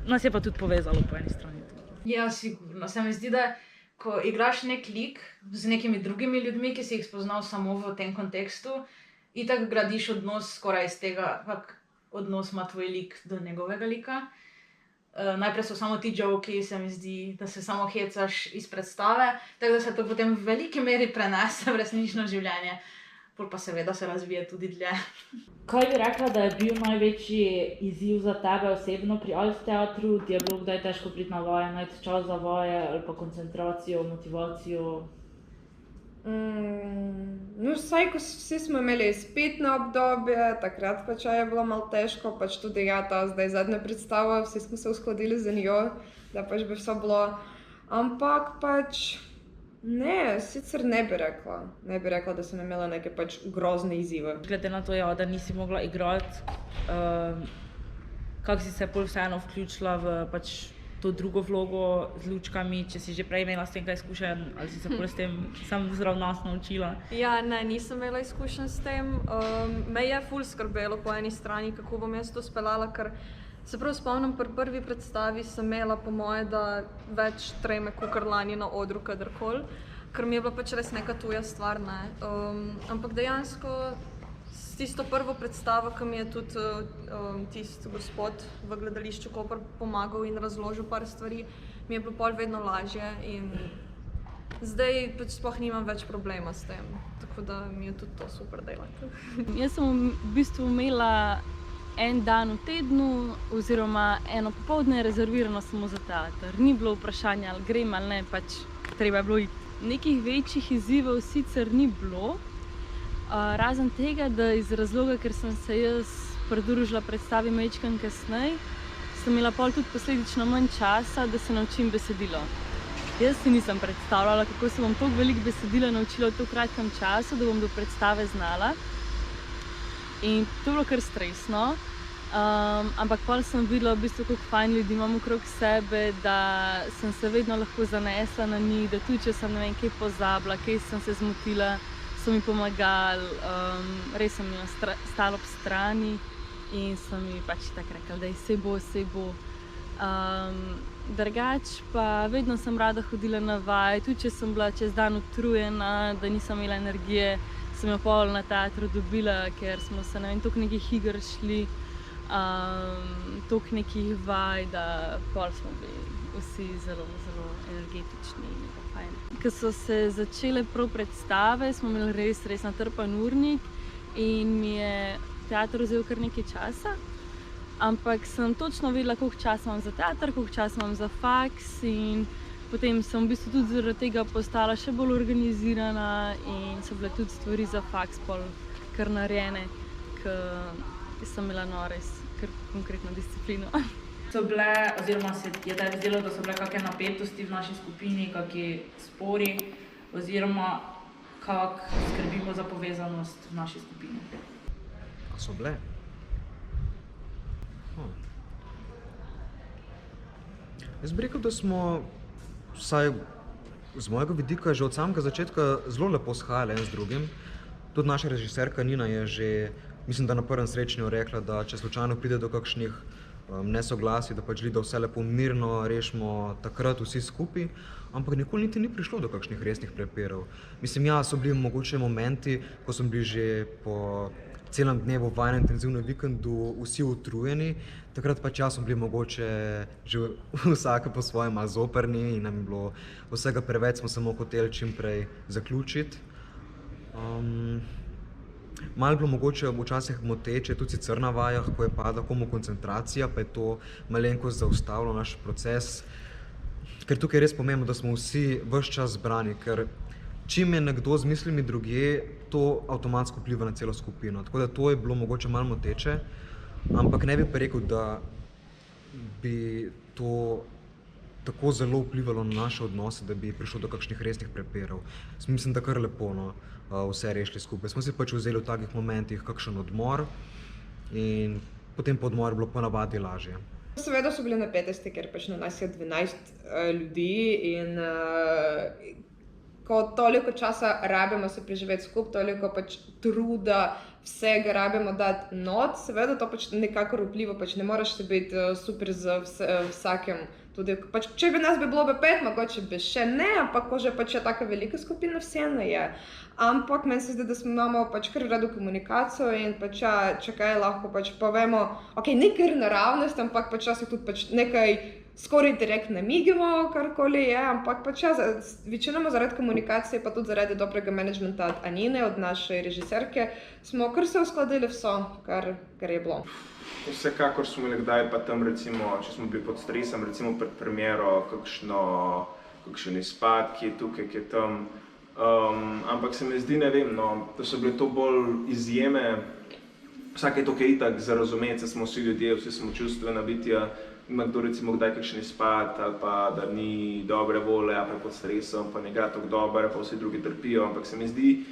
nas je pa tudi povezalo po eni strani. Ja, sigurno. Se mi zdi, da ko igraš nek lik z nekimi drugimi ljudmi, ki si jih spoznal samo v tem kontekstu, itak gradiš odnos skoraj iz tega, kak odnos ima tvoj lik do njegovega lika. Najprej so samo ti joki, se mi zdi, da se samo hecaš iz predstave, tako da se to potem v veliki meri prenese v resnično življenje, pol pa seveda se razvije tudi dlje. Kaj bi rekla, da je bil največji izziv za tebe osebno pri Alf teatru? Ti je bilo kdaj težko priti na vaje, najti čas za vaje ali pa koncentracijo, motivacijo? No, vsaj, ko vsi smo imeli izpitno obdobje, takrat pač je bilo malo težko, pač tudi ta zdaj zadnja predstava, vsi smo se uskladili za njo, da pač bi vse bilo. Ampak pač ne, sicer ne bi rekla, da sem imela neke pač grozne izzive. Glede na to, ja, da nisi mogla igrati, kako si se pol vseeno vključila v pač to drugo vlogo z lučkami, če si že prej imela s tem kaj izkušenj, ali si se pol s tem sam zraven nas naučila? Ja, ne, nisem imela izkušenj s tem. Me je ful skrbelo po eni strani, kako bom jaz to speljala, ker se prav spomnim, pri prvi predstavi sem imela po moje, da več treme kakor lani na odru kadarkoli, ker mi je bila pač res neka tuja stvar, ne. Ampak dejansko tisto prvo predstavo, ki mi je tudi tisti gospod v gledališču Koper pomagal in razložil par stvari, mi je bilo pol vedno lažje in zdaj pač sploh nimam več problema s tem, tako da mi je tudi to super delati. Jaz sem v bistvu imela en dan v tednu oziroma eno popoldne rezervirano samo za teater. Ni bilo vprašanja, ali grem ali ne, pač treba je bilo iti. Nekih večjih izzivov sicer ni bilo, razen tega, da iz razloga, ker sem se jaz pridružila predstavi majčkeno kasneje, sem imela pol tudi posledično manj časa, da se naučim besedilo. Jaz si nisem predstavljala, kako se bom toliko veliko besedila naučila v tako kratkem času, da bom do predstave znala. In to je bilo kar stresno, ampak pol sem videla v bistvu, koliko fajn ljudi imam okrog sebe, da sem se vedno lahko zanesla na njih, da tudi če sem ne vem kaj pozabila, kaj sem se zmotila, so mi pomagali, res sem jim stala ob strani in so mi pač tako rekli, da saj bo, saj bo. Drugač pa vedno sem rada hodila na vaje, tudi če sem bila čez dan utrujena, da nisem imela energije, sem jo pol na teatru dobila, ker smo se ne vem, toliko nekih iger šli, toliko nekih vaj, da pol smo bili vsi zelo, zelo energetični in pa fajn. Ko so se začele prav predstave, smo imeli res natrpan urnik in mi je teater vzel kar nekaj časa. Ampak sem točno vedela, koliko časa imam za teater, koliko časa imam za faks in potem sem v bistvu tudi zaradi tega postala še bolj organizirana in so bile tudi stvari za faks pol kar narejene, ker sem imela res kar konkretno disciplino. So bile, oziroma se je tebi zdelo, da so bile kakšne napetosti v naši skupini, kakšni spori, oziroma kako skrbimo za povezanost v naši skupini? A so bile? Jaz bi rekel, da smo, vsaj z mojega vidika, že od samega začetka zelo lepo shajali en z drugim. Tudi naša režiserka Nina je že, mislim, da na prvem srečanju rekla, da če slučajno pride do kakšnih nesoglasij, da pač želi, da vse lepo mirno rešimo takrat vsi skupaj, ampak nikoli niti ni prišlo do kakšnih resnih prepirov. Mislim, ja, so bili mogoče momenti, ko smo bili že po celem dnevu v enem intenzivnem vikendu vsi utrujeni, takrat pač smo bili mogoče že vsake po svojem malo zoprni in nam je bilo vsega preveč, smo samo hoteli čim prej zaključiti. Malo je bilo mogoče včasih moteče, tudi sicer na vajah, ko je padla komu koncentracija, pa je to malenkost zaustavilo naš proces, ker tukaj je res pomembno, da smo vsi ves čas zbrani, ker čim je nekdo z mislimi drugje, to avtomatsko vpliva na celo skupino. Tako da to je bilo mogoče malo moteče, ampak ne bi pa rekel, da bi to tako zelo vplivalo na naše odnose, da bi prišlo do kakšnih resnih prepirov. Mislim, da kar lepo vse rešili skupaj. Smo si pač vzeli v takih momentih kakšen odmor in potem po odmoru je bilo ponavadi lažje. Seveda so bile napetosti, ker pač na nas je 12 ljudi in ko toliko časa rabimo se preživeti skupaj, toliko pač truda, vsega rabimo dati not, seveda to pač nekako vpliva, pač ne moraš se biti super z vsakim. Tudi, pač, če bi nas bilo 5, mogoče bi še ne, ampak ko že pač je taka velika skupina, vseeno je. Ampak meni se zdi, da smo imamo pač kar rado komunikacijo in pač če kaj lahko pač povemo, ok, ne kar naravnost, ampak pač tudi pač nekaj skoraj direkt namigamo, karkoli je, ampak pač večinoma zaradi komunikacije, pa tudi zaradi dobrega menedžmenta od Anine, od naše režiserke, smo kar se uskladili vso, kar je bilo. Vsekakor smo imeli kdaj pa tam recimo, če smo bili pod stresom, recimo pred premiero, kakšen izpad, ki je tukaj, ki je tam. Ampak se mi zdi, ne vem, da so bile to bolj izjeme. Vsak je tukaj itak za razumeti, smo vsi ljudje, vsi smo čustvena bitja. Ima kdo recimo kdaj kakšen izpad ali pa da ni dobre volje, ali pa pod stresom, pa ne gre tako dobro, pa vsi drugi trpijo. Ampak se mi zdi,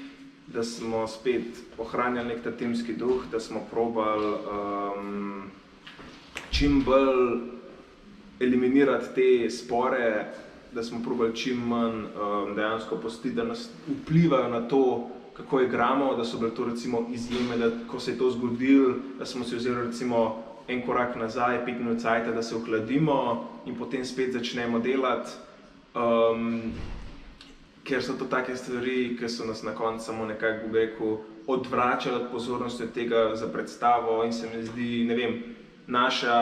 da smo spet ohranjali nek ta timski duh, da smo probali čim bolj eliminirati te spore, da smo probali čim manj dejansko pustiti, da nas vplivajo na to, kako igramo, da so bile to recimo izjeme, da ko se je to zgodilo, da smo si vzeli recimo en korak nazaj, 5 minut cajta, da se ohladimo in potem spet začnemo delati. ker so to take stvari, ki so nas na koncu samo nekako, bi rekel, odvračali od pozornosti od tega za predstavo in se mi zdi, ne vem, naša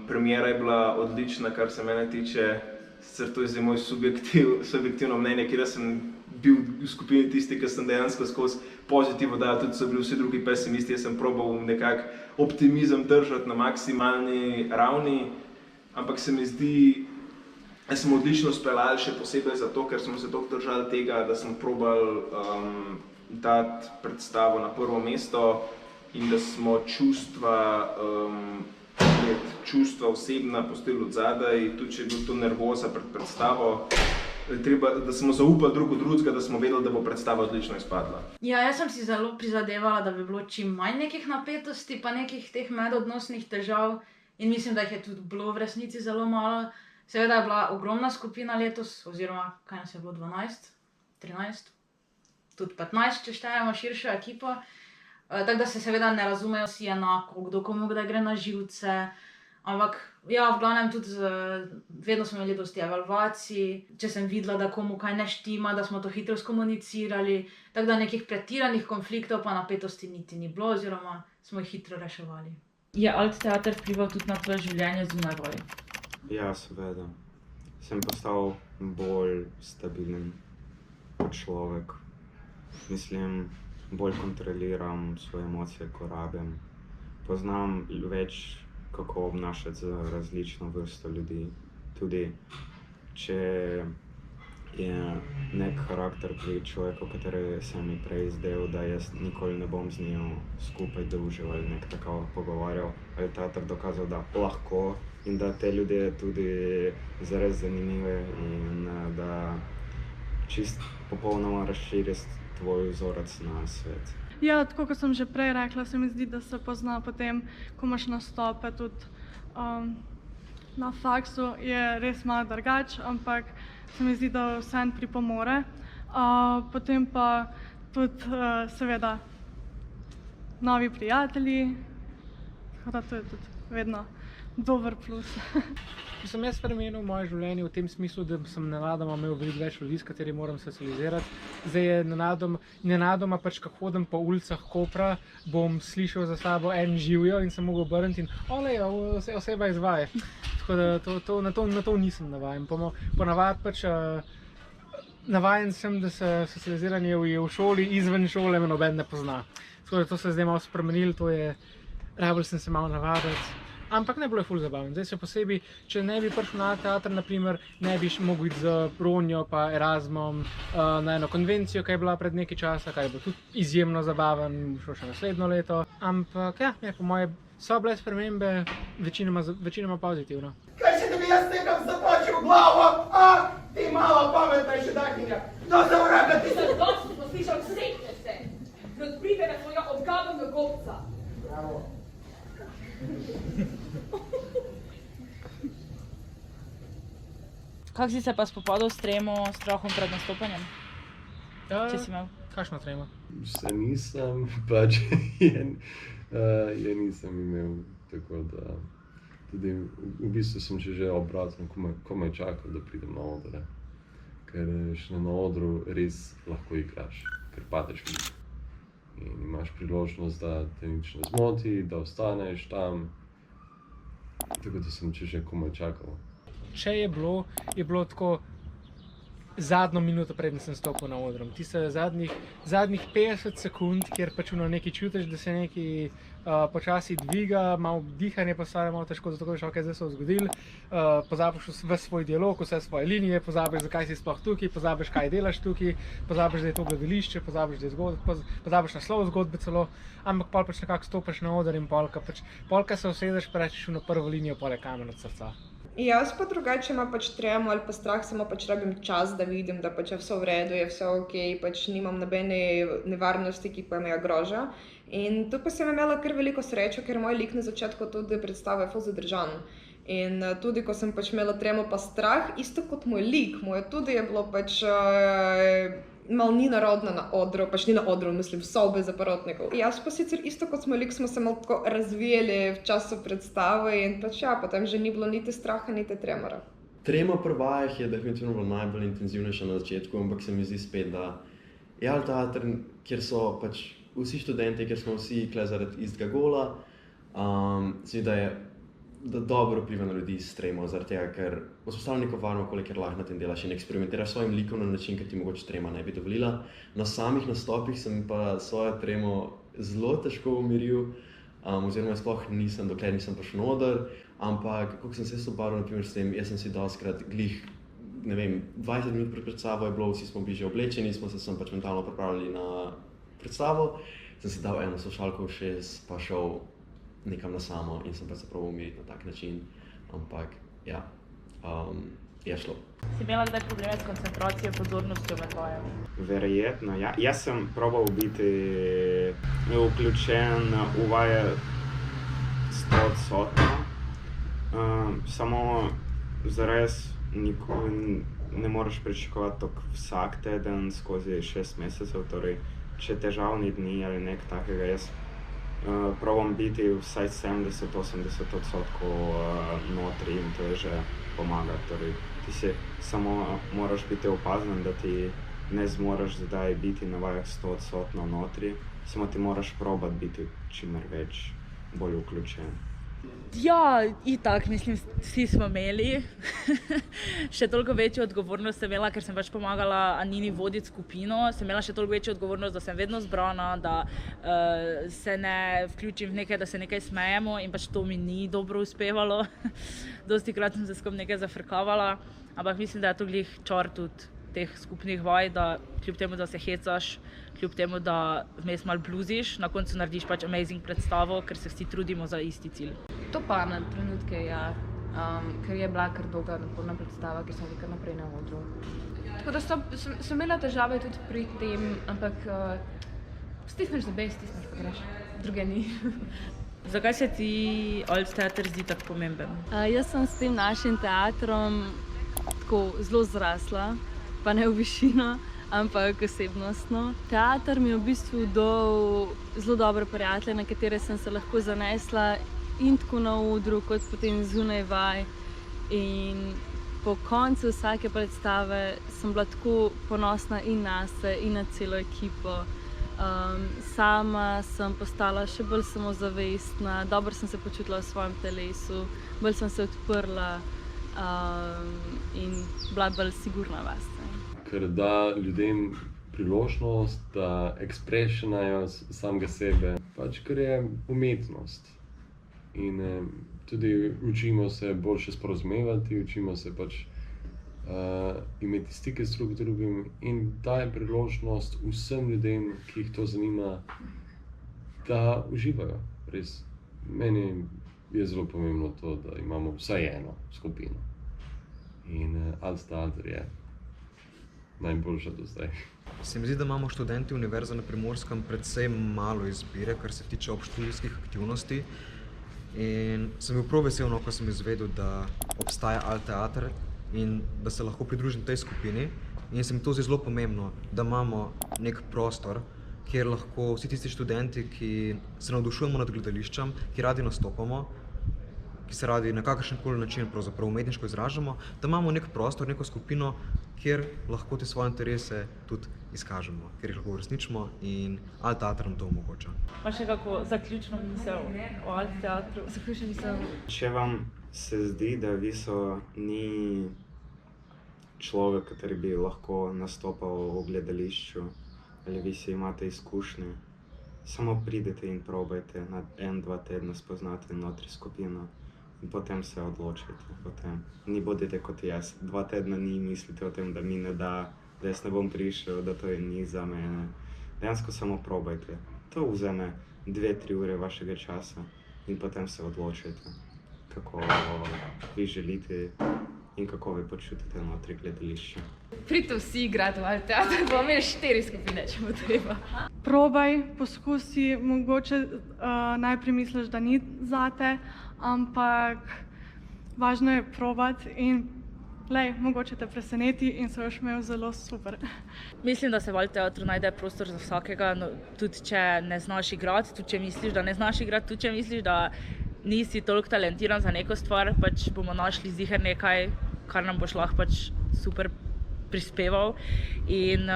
premiera je bila odlična, kar se mene tiče, sicer to je zdaj moj subjektivno mnenje, kjer sem bil v skupini tisti, ki sem dejansko skozi pozitivno dajal, tudi so bili vsi drugi pesimisti, jaz sem probal nekako optimizem držati na maksimalni ravni, ampak se mi zdi, da smo odlično speljali še posebej zato, ker smo se toliko držali tega, da smo probali dati predstavo na prvo mesto in da smo čustva osebna pustili od zadaj, tudi če je bil to nervoza pred predstavo, da smo zaupali drug od drugega, da smo vedeli, da bo predstava odlično izpadla. Ja, jaz sem si zelo prizadevala, da bi bilo čim manj nekih napetosti pa nekih teh medodnosnih težav in mislim, da jih je tudi bilo v resnici zelo malo. Seveda je bila ogromna skupina letos, oziroma kaj nas je bilo, 12, 13, tudi 15, če štejemo širšo ekipo. Tako da se seveda ne razumejo vsi enako, kdo komu kdaj gre na živce, ampak ja, v glavnem tudi vedno smo imeli dosti evalvacij, če sem videla, da komu kaj ne štima, da smo to hitro skomunicirali, tako da nekih pretiranih konfliktov pa napetosti niti ni bilo, oziroma smo jih hitro reševali. Je alt teater vplival tudi na tvoje življenje zunaj vaj? Ja, seveda. Sem postal bolj stabilen kot človek. Mislim, bolj kontroliram svoje emocije, ko rabim. Poznam več, kako obnašati z različno vrsto ljudi. Tudi, če je nek karakter pri človeku, kateri se mi prej zdel, da jaz nikoli ne bom z njim skupaj družil ali nek tako pogovarjal, ali teater dokazal, da lahko in da te ljudje tudi zares zanimive in da čist popolnoma razširi tvoj vzorec na svet. Ja, tako kot sem že prej rekla, se mi zdi, da se pozna potem, ko imaš nastope tudi na faksu, je res malo drugače, ampak se mi zdi, da vseeno pripomore. Potem pa tudi seveda novi prijatelji, tako da to je tudi vedno dober plus. Sem jaz spremenil moje življenje v tem smislu, da sem nenadoma imel veliko več ljudi, s katerimi moram socializirati. Zdaj je nenadoma pač, ko hodim po ulicah Kopra, bom slišal za sabo en živjo in se mogel obrniti in oseba izvaja. Tako da na to nisem navajen. Ponavadi pač navajen sem, da se socializiranje je v šoli, izven šole me noben ne pozna. Tako da to se je zdaj malo spremenilo, rabel sem se malo navaditi. Ampak ne bilo je ful zabavno. Zdaj še posebej, če ne bi prišel na teater, naprimer, ne bi mogel iti z Ronjo pa Erasmom na eno konvencijo, ki je bila pred nekaj časa, ki je bilo tudi izjemno zabaven, šlo še naslednjo leto. Ampak ja, po moje so bile spremembe večinoma pozitivno. Kaj se tebi jaz nekam zatočil v glavo, ti mala pametnejša dakinja? Do se vrebe, ti se dosti poslišal, srečne se, da pride na svojega odgadnega gobca. Bravo. Kako si se pa spopadal s tremo, strahom pred nastopanjem? Če si imel? Kakšno tremo? Se nisem, pač je nisem imel, tako da tudi v bistvu sem že obratno komaj čakal, da pridem na odre. Ker še na odru res lahko igraš, ker padeš v njih. In imaš priložnost, da te nič ne zmoti, da ostaneš tam. Tako da sem že komaj čakal. Če je bilo tako zadnjo minuto preden sem stopil na odrom. Tiste zadnjih 50 sekund, kjer pač nekaj čutiš, da se nekaj počasi dviga, malo dihanje postane malo težko, zato veš, ok, zdaj se je zgodilo. Pozabiš ves svoj dialog, vse svoje linije, pozabiš, zakaj si sploh tukaj, pozabiš, kaj delaš tukaj, pozabiš, da je to gledališče, pozabiš naslov zgodbe celo, ampak pol pač nekako stopiš na oder in polka se usedeš, pa rečeš na prvo linijo, pol je kamen od srca. Jaz pa drugače ima pač tremo ali pa strah, samo pač rabim čas, da vidim, da pač je vse v redu, je vse ok, pač nimam nobene nevarnosti, ki pa me groža. In tu pa sem imela kar veliko srečo, ker moj lik na začetku tudi predstava je ful zadržan. In tudi ko sem pač imela tremo pa strah, isto kot moj lik, moje tudi je bilo pač malo ni narodno na odru, pač ni na odru, mislim, v sobi zaporotnikov. Jaz pa sicer isto kot moj lik smo se malo tako razvijali v času predstave in pač ja, potem že ni bilo niti straha, niti tremora. Trema pri vajah je definitivno bila najbolj intenzivnejša na začetku, ampak se mi zdi spet, da je Alt teater, kjer so pač vsi študenti, kjer smo vsi kle zaradi istega gola, se da je da dobro vpliva na ljudi s tremo, zaradi tega, ker vzpostavlja neko varno okolje, kjer lahko na tem delaš in eksperimentiraš s svojim likom na način, ker ti mogoče trema ne bi dovolila. Na samih nastopih sem pa svojo tremo zelo težko umiril, oziroma sploh nisem, dokler nisem prišel na oder, ampak kako sem se sobaril naprimer s tem, jaz sem si dostikrat glih, ne vem, 20 minut pred predstavo je bilo, vsi smo bili že oblečeni, smo se sem pač mentalno pripravili na predstavo, sem si dal eno slušalko v ušes, pa šel nekam na samo in sem pa se probal umiriti na tak način, ampak ja, je šlo. Si imela kdaj probleme s koncentracijo, pozornostjo med vajami? Verjetno, ja. Jaz sem probal biti vključen v vaje 100%, samo zares nikoli ne moreš pričakovati tako vsak teden skozi 6 mesecev, torej če težavni dni ali nekaj takega, jaz probam biti vsaj 70-80% notri in to je že pomaga. Torej, ti si samo moraš biti opazen, da ti ne zmoreš zdaj biti na vajah 100% notri, samo ti moraš probati biti čimer več bolj vključen. Ja, itak, mislim, vsi smo imeli. Še toliko večjo odgovornost sem imela, ker sem pač pomagala Anini voditi skupino. Sem imela še toliko večjo odgovornost, da sem vedno zbrana, da se ne vključim v nekaj, da se nekaj smejemo in pač to mi ni dobro uspevalo. Dostikrat sem se skupaj nekaj zafrkavala, ampak mislim, da je to glih čar tudi teh skupnih vaj, da kljub temu, da se hecaš, kljub temu, da vmes malo bluziš, na koncu narediš pač amazing predstavo, ker se vsi trudimo za isti cilj. To pa na trenutke, ja, ker je bila kar dolga naporna predstava, ker sem kar naprej na odru. Tako da sem imela težave tudi pri tem, ampak stisneš zobe, stisneš pa greš, druge ni. Zakaj se ti Alt teater zdi tako pomemben? Jaz sem s tem našim teatrom tako zelo zrasla, pa ne v višino, ampak osebnostno. Teater mi je v bistvu dal zelo dobre prijatelje, na katere sem se lahko zanesla in tako na odru, kot potem zunaj vaj. In po koncu vsake predstave sem bila tako ponosna in nase, in na celo ekipo. Sama sem postala še bolj samozavestna, dobro sem se počutila v svojem telesu, bolj sem se odprla in bila bolj sigurna vase. Ker da ljudem priložnost, da eksprešenajo samega sebe, pač ker je umetnost. In tudi učimo se boljše sporazumevati, učimo se pač imeti stike z drugim in daje priložnost vsem ljudem, ki jih to zanima, da uživajo. Res, meni je zelo pomembno to, da imamo vsaj eno skupino. In Alt teater je najboljša do zdaj. Se mi zdi, da imamo študenti Univerze na Primorskem predvsej malo izbire, kar se tiče obštudijskih aktivnosti. In sem bil prav vesel, ko sem izvedel, da obstaja Alt teater in da se lahko pridružim tej skupini. In se mi to zdi zelo pomembno, da imamo nek prostor, kjer lahko vsi tisti študenti, ki se navdušujemo nad gledališčem, ki radi nastopamo, ki se radi na kakršenkoli način pravzaprav umetniško izražamo, da imamo nek prostor, neko skupino, kjer lahko te svoje interese tudi izkažemo, kjer jih lahko uresničimo in Alt teater nam to omogoča. Pa še kako zaključno misel o Alt teatru? Zaključno misel. Če vam se zdi, da Viso ni človek, kateri bi lahko nastopal v gledališču, ali vi si imate izkušnje, samo pridete in probajte na 1-2 tedna spoznati notri skupino. In potem se odločite. Potem ni bodite kot jaz. 2 tedna ni mislite o tem, da mi ne da, da jaz ne bom prišel, da to je ni za mene. Dejansko samo probajte. To vzame 2-3 ure vašega časa in potem se odločite, kako vi želite in kako vi počutite notri gledališča. Pridite vsi igrati v Alt teater, bomo imeli 4 skupine, če bo treba. Probaj, poskusi, mogoče najprej misliš, da ni zate, ampak važno je probati in mogoče te preseneti in se boš imel zelo super. Mislim, da se v Alt teatru najde prostor za vsakega, no, tudi če ne znaš igrati, tudi če misliš, da ne znaš igrati, tudi če misliš, da nisi toliko talentiran za neko stvar, pač bomo našli ziher nekaj, kar nam boš lahko pač super prispeval. In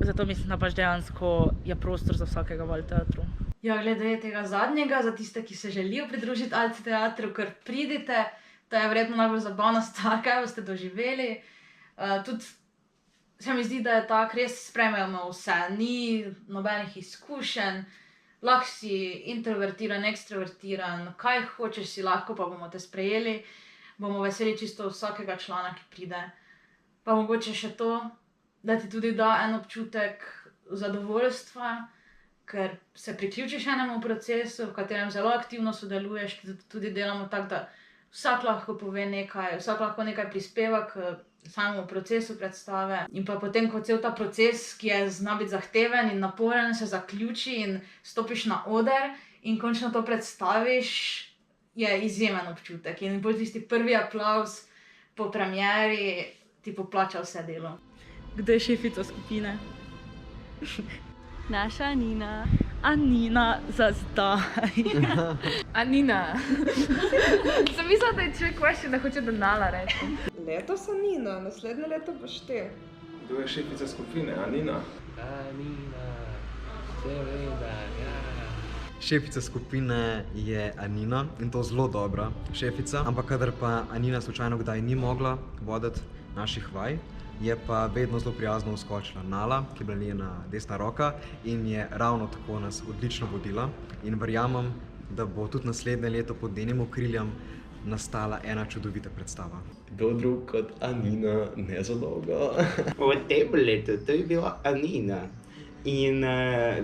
zato mislim, da pač dejansko je prostor za vsakega v Alt teatru. Ja, glede tega zadnjega, za tiste, ki se želijo pridružiti Alt teatru, ker pridite, to je verjetno najbolj zabavna stvar, kaj boste doživeli. Tudi se mi zdi, da je tak, res sprejmejo na vse, ni nobenih izkušenj, lahko si introvertiran, ekstrovertiran, kaj hočeš si lahko, pa bomo te sprejeli, bomo veseli čisto vsakega člana, ki pride. Pa mogoče še to, da ti tudi da en občutek zadovoljstva, ker se priključiš enemu procesu, v katerem zelo aktivno sodeluješ, ki tudi delamo tako, da vsak lahko pove nekaj, vsak lahko nekaj prispeva k samemu procesu predstave. In pa potem, ko cel ta proces, ki je zna biti zahteven in naporen, se zaključi in stopiš na oder in končno to predstaviš, je izjemen občutek. In bolj tisti prvi aplavz po premieri ti poplača vse delo. Kdo je šefica skupine? Naša Anina. Anina za zdaj. Anina. Sem mislila, da je človek question, da hoče da Nala reči. Letos Anina, naslednje leto boš ti. Kdo je šefica skupine? Anina? Anina, seveda, ja. Šefica skupine je Anina in to zelo dobra šefica, ampak kadar pa Anina slučajno kdaj ni mogla voditi naših vaj, je pa vedno zelo prijazno vskočila Nala, ki je bila njena desna roka in je ravno tako nas odlično vodila in verjamem, da bo tudi naslednje leto pod njenim okriljem nastala ena čudovita predstava. Kdo drug kot Anina, ne za dolgo. V tem letu to je bila Anina in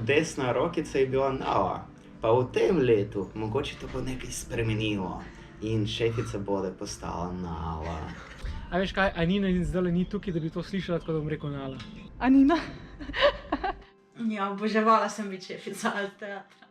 desna rokica je bila Nala. Pa v tem letu mogoče to bo nekaj spremenilo in šefica bo postala Nala. A veš kaj, Anina zdaj ni tukaj, da bi to slišala, tako da bom rekel Nala. Anina? Ja, oboževala sem biti šefica Alt teatra.